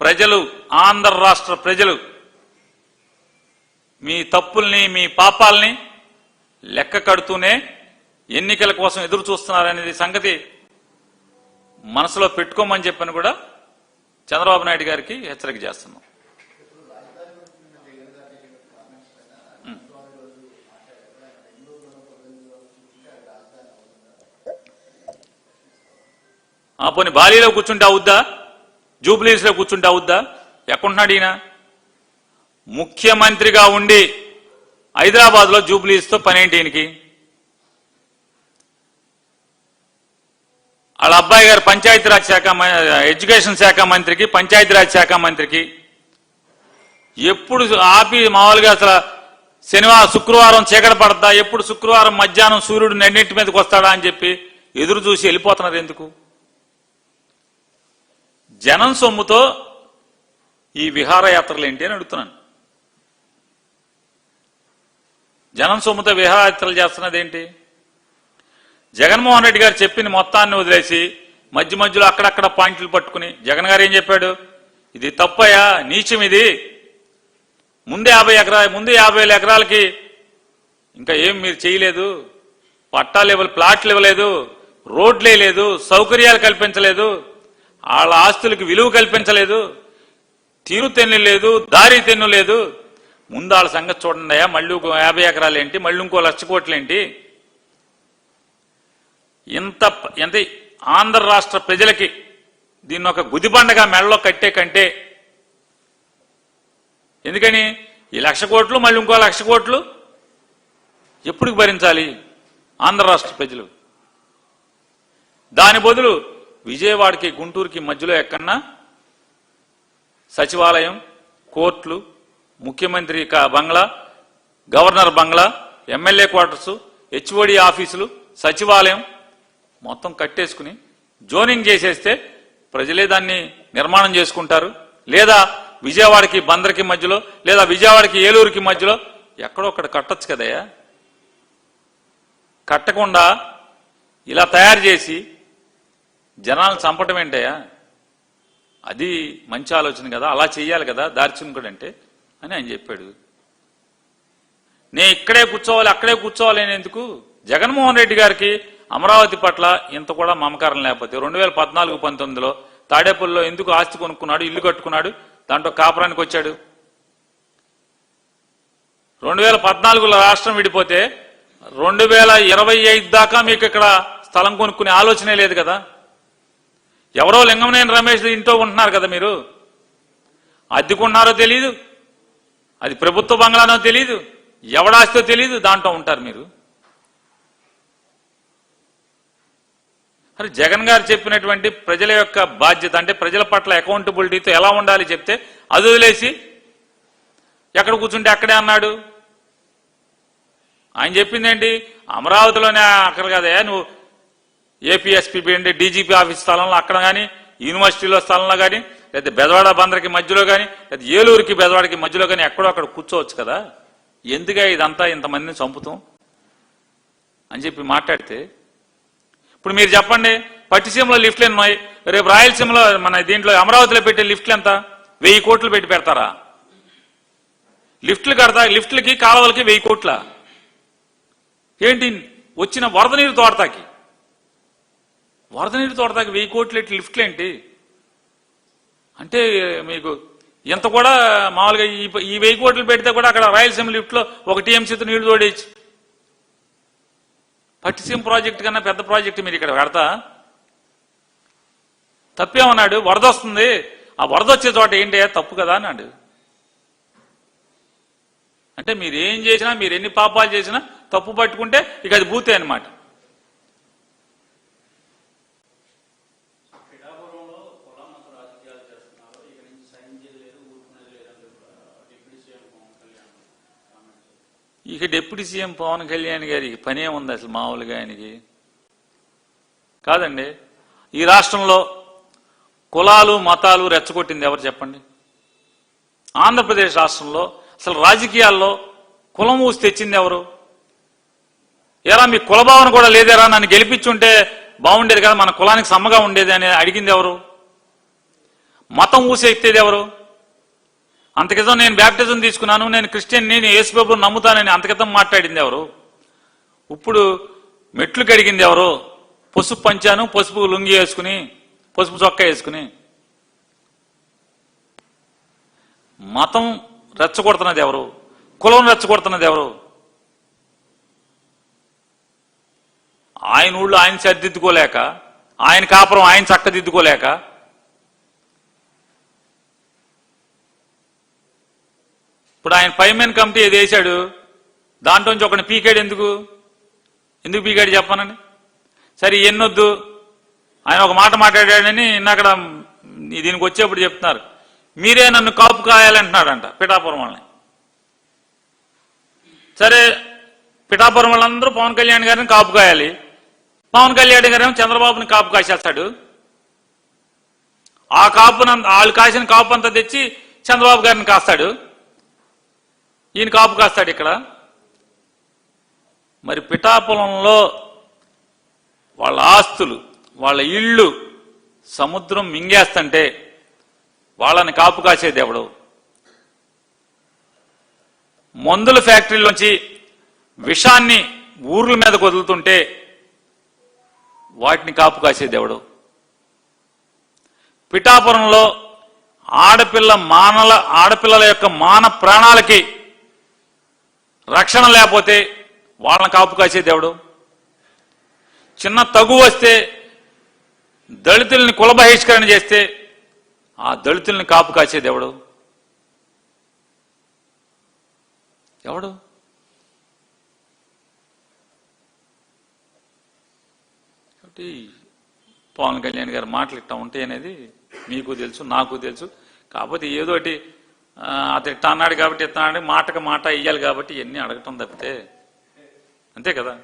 ప్రజలు, ఆంధ్ర రాష్ట్ర ప్రజలు మీ తప్పుల్ని, మీ పాపాలని లెక్క కడుతూనే ఎన్నికల కోసం ఎదురు చూస్తున్నారనేది సంగతి మనసులో పెట్టుకోమని చెప్పని కూడా చంద్రబాబు నాయుడు గారికి హెచ్చరిక చేస్తున్నాం. పోనీ బాలీలో కూర్చుంటే అవుద్దా? జూబ్లీస్లో కూర్చుంటే అవుద్దా? ఎక్కడున్నాడు ఈయన? ముఖ్యమంత్రిగా ఉండి హైదరాబాద్లో జూబ్లీస్తో పనేంటి ఈయనకి? వాళ్ళ అబ్బాయి గారు పంచాయతీరాజ్ శాఖ, ఎడ్యుకేషన్ శాఖ మంత్రికి, పంచాయతీరాజ్ శాఖ మంత్రికి ఎప్పుడు ఆపి మామూలుగా అసలు శుక్రవారం చీకటి పడతా, ఎప్పుడు శుక్రవారం మధ్యాహ్నం సూర్యుడు నెన్నింటి మీదకి వస్తాడా అని చెప్పి ఎదురు చూసి వెళ్ళిపోతున్నారు ఎందుకు? జనం సొమ్ముతో ఈ విహారయాత్రలు ఏంటి అని అడుగుతున్నాను. జనం సొమ్ముతో విహారయాత్రలు చేస్తున్నది ఏంటి? జగన్మోహన్ రెడ్డి గారు చెప్పింది మొత్తాన్ని వదిలేసి మధ్య మధ్యలో అక్కడక్కడ పాయింట్లు పట్టుకుని జగన్ గారు ఏం చెప్పాడు? ఇది తప్పయా, నీచం ఇది. ముందే 50 ఎకరాలకి ఇంకా ఏం మీరు చేయలేదు, పట్టాలు ప్లాట్లు ఇవ్వలేదు, రోడ్లే లేదు, సౌకర్యాలు కల్పించలేదు, వాళ్ళ ఆస్తులకు విలువ కల్పించలేదు, తీరు తెన్ను లేదు, దారి తెన్ను లేదు. ముందు వాళ్ళ సంగతి చూడండి. మళ్ళీ 50 ఎకరాలు ఏంటి, మళ్ళీ ఇంకో 1,00,000 కోట్లు ఏంటి? ఎంత ఆంధ్ర రాష్ట్ర ప్రజలకి దీన్ని ఒక గుదిబండగా మెడలో కట్టే కంటే, ఎందుకని ఈ 1,00,000 కోట్లు మళ్ళీ ఇంకో 1,00,000 కోట్లు ఎప్పుడు భరించాలి ఆంధ్ర రాష్ట్ర ప్రజలు? దాని బదులు విజయవాడకి, గుంటూరుకి మధ్యలో ఎక్కడన్నా సచివాలయం, కోర్టులు, ముఖ్యమంత్రి బంగ్లా, గవర్నర్ బంగ్లా, ఎమ్మెల్యే క్వార్టర్స్, హెచ్ఓడి ఆఫీసులు, సచివాలయం మొత్తం కట్టేసుకుని జోనింగ్ చేసేస్తే ప్రజలే దాన్ని నిర్మాణం చేసుకుంటారు. లేదా విజయవాడకి బందర్కి మధ్యలో, లేదా విజయవాడకి ఏలూరుకి మధ్యలో ఎక్కడో ఒకటి కట్టొచ్చు కదయ్యా. కట్టకుండా ఇలా తయారు చేసి జనాలను చంపటం ఏంటయ్యా? అది మంచి ఆలోచన కదా, అలా చెయ్యాలి కదా దార్శనికుడు అంటే అని ఆయన చెప్పాడు. నేను ఇక్కడే కూర్చోవాలి, అక్కడే కూర్చోవాలి అని ఎందుకు? జగన్మోహన్ రెడ్డి గారికి అమరావతి పట్ల ఇంత కూడా మమకారం లేకపోతే 2014-19లో తాడేపల్లిలో ఎందుకు ఆస్తి కొనుక్కున్నాడు, ఇల్లు కట్టుకున్నాడు, దాంట్లో కాపురానికి వచ్చాడు? 2014లో రాష్ట్రం విడిపోతే 2025 దాకా మీకు ఇక్కడ స్థలం కొనుక్కునే ఆలోచనే లేదు కదా. ఎవరో లింగమనేని రమేష్ ఇంట్లో ఉంటున్నారు కదా, మీరు అద్దెకున్నారో తెలియదు, అది ప్రభుత్వ బంగ్లానో తెలియదు, ఎవడాస్తో తెలియదు, దాంట్లో ఉంటారు మీరు. మరి జగన్ గారు చెప్పినటువంటి ప్రజల యొక్క బాధ్యత అంటే ప్రజల పట్ల అకౌంటబిలిటీతో ఎలా ఉండాలి చెప్తే అది వదిలేసి ఎక్కడ కూర్చుంటే అక్కడే అన్నాడు. ఆయన చెప్పింది ఏంటి? అమరావతిలోనే అక్కడ కదయా నువ్వు ఏపీఎస్పీ డీజీపీ ఆఫీస్ స్థలంలో అక్కడ కానీ, యూనివర్సిటీలో స్థలంలో కానీ, లేదా బెజవాడ బందర్కి మధ్యలో కానీ, లేదా ఏలూరుకి బెజవాడకి మధ్యలో కానీ ఎక్కడో అక్కడ కూర్చోవచ్చు కదా. ఎందుగా ఇదంతా ఇంతమందిని చంపుతాం అని చెప్పి మాట్లాడితే, ఇప్పుడు మీరు చెప్పండి, పట్టిసీమలో లిఫ్ట్లు ఉన్నాయి, రేపు రాయలసీమలో మన దీంట్లో అమరావతిలో పెట్టే లిఫ్ట్లు ఎంత? 1000 కోట్లు పెట్టి పెడతారా? లిఫ్ట్లు కడతా, లిఫ్ట్లకి కాలువలకి 1000 కోట్ల ఏంటి? వచ్చిన వరద నీరు తోడతాకి 1000 కోట్లు ఎట్టి లిఫ్ట్లు ఏంటి అంటే మీకు ఎంత కూడా మామూలుగా ఈ 1000 కోట్లు పెడితే కూడా అక్కడ రాయలసీమ లిఫ్ట్లో 1 టీఎంసీతో నీళ్లు తోడేయచ్చు. పట్టిసీమ ప్రాజెక్టు కన్నా పెద్ద ప్రాజెక్టు మీరు ఇక్కడ పెడతా తప్పేమన్నాడు? వరద వస్తుంది, ఆ వరద వచ్చే చోట ఏంటి తప్పు కదా అన్నాడు. అంటే మీరు ఏం చేసినా, మీరు ఎన్ని పాపాలు చేసినా తప్పు పట్టుకుంటే ఇక అది భూతే అనమాట. ఇక డిప్యూటీ సీఎం పవన్ కళ్యాణ్ గారికి పనే ఉంది అసలు మామూలుగా? ఆయనకి కాదండి. ఈ రాష్ట్రంలో కులాలు మతాలు రెచ్చగొట్టింది ఎవరు చెప్పండి? ఆంధ్రప్రదేశ్ రాష్ట్రంలో అసలు రాజకీయాల్లో కులం ఊసి తెచ్చింది ఎవరు? ఎరా మీ కులభావన కూడా లేదేరా, నన్ను గెలిపించుంటే బాగుండేది కదా, మన కులానికి సమ్మగా ఉండేది అని అడిగింది ఎవరు? మతం ఊసెత్తేది ఎవరు? అంతకితం నేను బ్యాప్టిజం తీసుకున్నాను, నేను క్రిస్టియన్, నేను యేసుప్రభువుని నమ్ముతానని అంతకితం మాట్లాడింది ఎవరు? ఇప్పుడు మెట్లు కడిగింది ఎవరు? పసుపు పంచాను, పసుపు లుంగి వేసుకుని, పసుపు చొక్కా వేసుకుని. మతం రెచ్చగొడుతున్నది ఎవరు? కులం రెచ్చగొడుతున్నది ఎవరు? ఆయన ఊళ్ళో ఆయన సరిదిద్దుకోలేక, ఆయన కాపురం ఆయన చక్కదిద్దుకోలేక, ఇప్పుడు ఆయన పైమెన్ కమిటీ ఏది వేశాడు, దాంట్లోంచి ఒకటి పీకాడు. ఎందుకు పీకాడు చెప్పానండి. సరే ఎన్నొద్దు, ఆయన ఒక మాట మాట్లాడాడని అక్కడ దీనికి వచ్చేప్పుడు చెప్తున్నారు, మీరే నన్ను కాపు కాయాలంటున్నాడంట పిఠాపురం వాళ్ళని. సరే పిఠాపురం వాళ్ళందరూ పవన్ కళ్యాణ్ గారిని కాపు కాయాలి, పవన్ కళ్యాణ్ గారేమో చంద్రబాబుని కాపు కాసేస్తాడు. ఆ కాపున వాళ్ళు కాసిన కాపు అంతా తెచ్చి చంద్రబాబు గారిని కాస్తాడు, ఈయన కాపు కాస్తాడు ఇక్కడ. మరి పిఠాపురంలో వాళ్ళ ఆస్తులు, వాళ్ళ ఇళ్ళు సముద్రం మింగేస్తంటే వాళ్ళని కాపు కాసేది ఎవడు? మందుల ఫ్యాక్టరీలోంచి విషాన్ని ఊర్ల మీద వదులుతుంటే వాటిని కాపు కాసేది ఎవడు? పిఠాపురంలో ఆడపిల్లల యొక్క మాన ప్రాణాలకి రక్షణ లేకపోతే వాళ్ళని కాపు కాసేది ఎవడు? చిన్న తగు వస్తే దళితుల్ని కుల బహిష్కరణ చేస్తే ఆ దళితుల్ని కాపు కాసేది ఎవడు? కాబట్టి పవన్ కళ్యాణ్ గారు మాటలు ఇట్టా ఉంటాయి అనేది మీకు తెలుసు, నాకు తెలుసు. కాకపోతే ఏదోటి అతను ఇట్టా అన్నాడు కాబట్టి ఇట్టా అన్నాడు, మాటకు మాట ఇయ్యాలి కాబట్టి ఇవన్నీ అడగటం తప్పితే, అంతే కదా.